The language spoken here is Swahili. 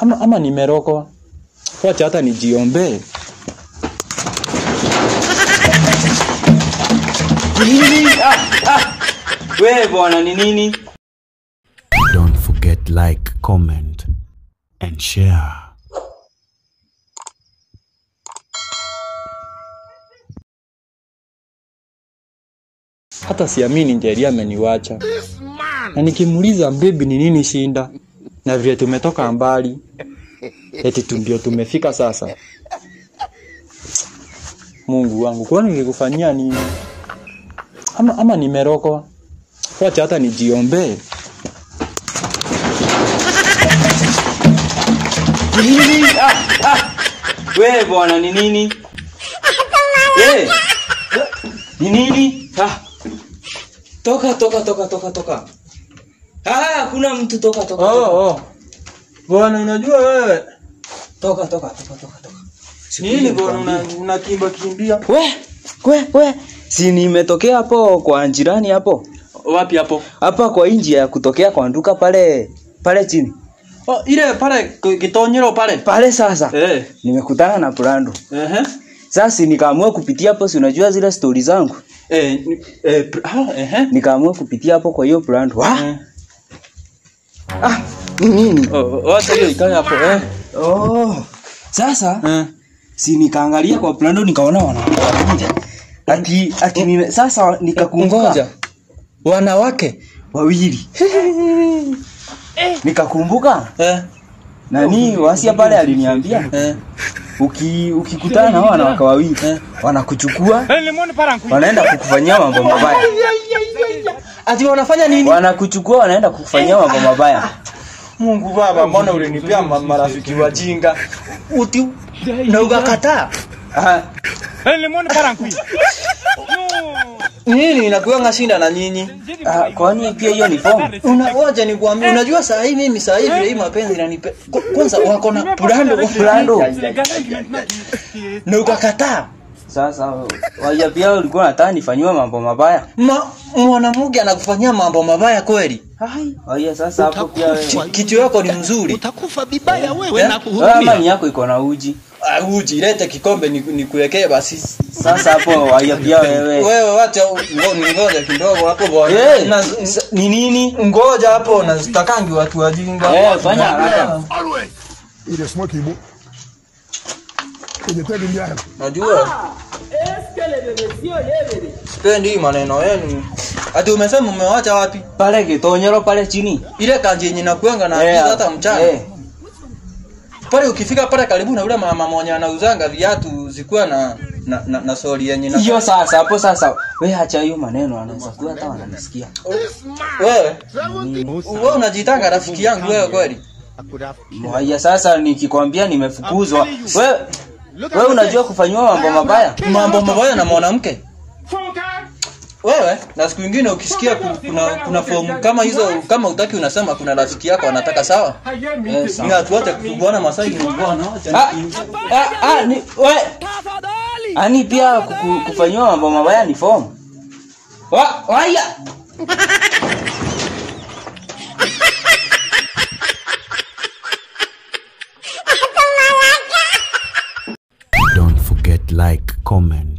Ama nimerogwa. Wacha hata nijiombe. Nini? Wewe bwana ni nini? Don't forget like, comment and share. Hata siamini Njeri ameniwacha. Na nikimuuliza baby ni nini shinda? Na vile tumetoka mbali. Eti ndio tumefika sasa. Mungu wangu, kwani nilikufanyia nini? Ama nimerogwa. Wacha hata nijiombe. Nini? Wewe bwana ni nini? Ni nini? Toka. Kuna mtu toka. Bwana unajua wewe. Toka. Nini bwana unakimbia? We. Si nimetokea hapo kwa jirani hapo. Wapi hapo? Hapa kwa njia ya kutokea kwa nduka pale chini. Ile pale kitonyero pale. Pale sasa. Nimekutana na Brando. Sasa nikaamua kupitia hapo, si unajua zile story zangu. Nikaamua kupitia hapo kwa hiyo Brando. Nini? Wacha hiyo ikae hapo. Sasa si nikaangalia kwa Brando nikaona wanakuja. Ati sasa nikakumbuka wanawake wawili. Nikakumbuka nani wasia pale aliniambia ukikutana na wanawake wawili wanakuchukua wanaenda kukufanyia mambo mabaya. Ati wanafanya nini? Wanakuchukua wanaenda kukufanyia mambo mabaya. Mungu baba, mbona ulinipea marafiki wajinga? Uti na ukakataa. Nini inakuanga shinda na nyinyi? Kwani pia hiyo ni form? Unaoja nikwambie, unajua saa hii mimi saa hii hii mapenzi inanipa. Kwanza wako na Brando. Na ukakataa. Sasa waya pia ulikuwa unataka nifanywe mambo mabaya. Mwanamke anakufanyia mambo mabaya kweli? Waya sasa hapo pia kitu yako ni mzuri. Utakufa vibaya wewe na kuhurumia. Mama yako iko na uji. Uji leta kikombe nikuwekee basi. Sasa hapo waya pia wewe wacha ngoja kidogo hapo bwana. Ni nini? Ngoja hapo nazitakangi watu wajinga. Fanya haraka. Ile smoke ibo. Kwenye ndiara. Najua. Spendi maneno yenu. Ati umesema umewacha wapi? Pale kitonyero pale chini. Ile kanji yenye nakuanga na hata mchana. Pale ukifika pale karibu na yule mama mwenye anauzanga viatu zikuwa na soli yenye na. Hiyo sasa hapo sasa. Wewe acha hiyo maneno anaweza kuwa hata wananisikia. Wewe unajitanga rafiki yangu wewe kweli? Haya sasa nikikwambia nimefukuzwa. Wewe unajua kufanywa mambo mabaya? Mambo mabaya na mwanamke? Wewe na siku nyingine ukisikia kuna fomu kama hizo, kama utaki unasema kuna rafiki yako anataka, sawa? Ni watu wote kubuana Masai ni bwana. Ni wewe. Ani pia kufanywa mambo mabaya ni fomu. Waya. Don't forget like, comment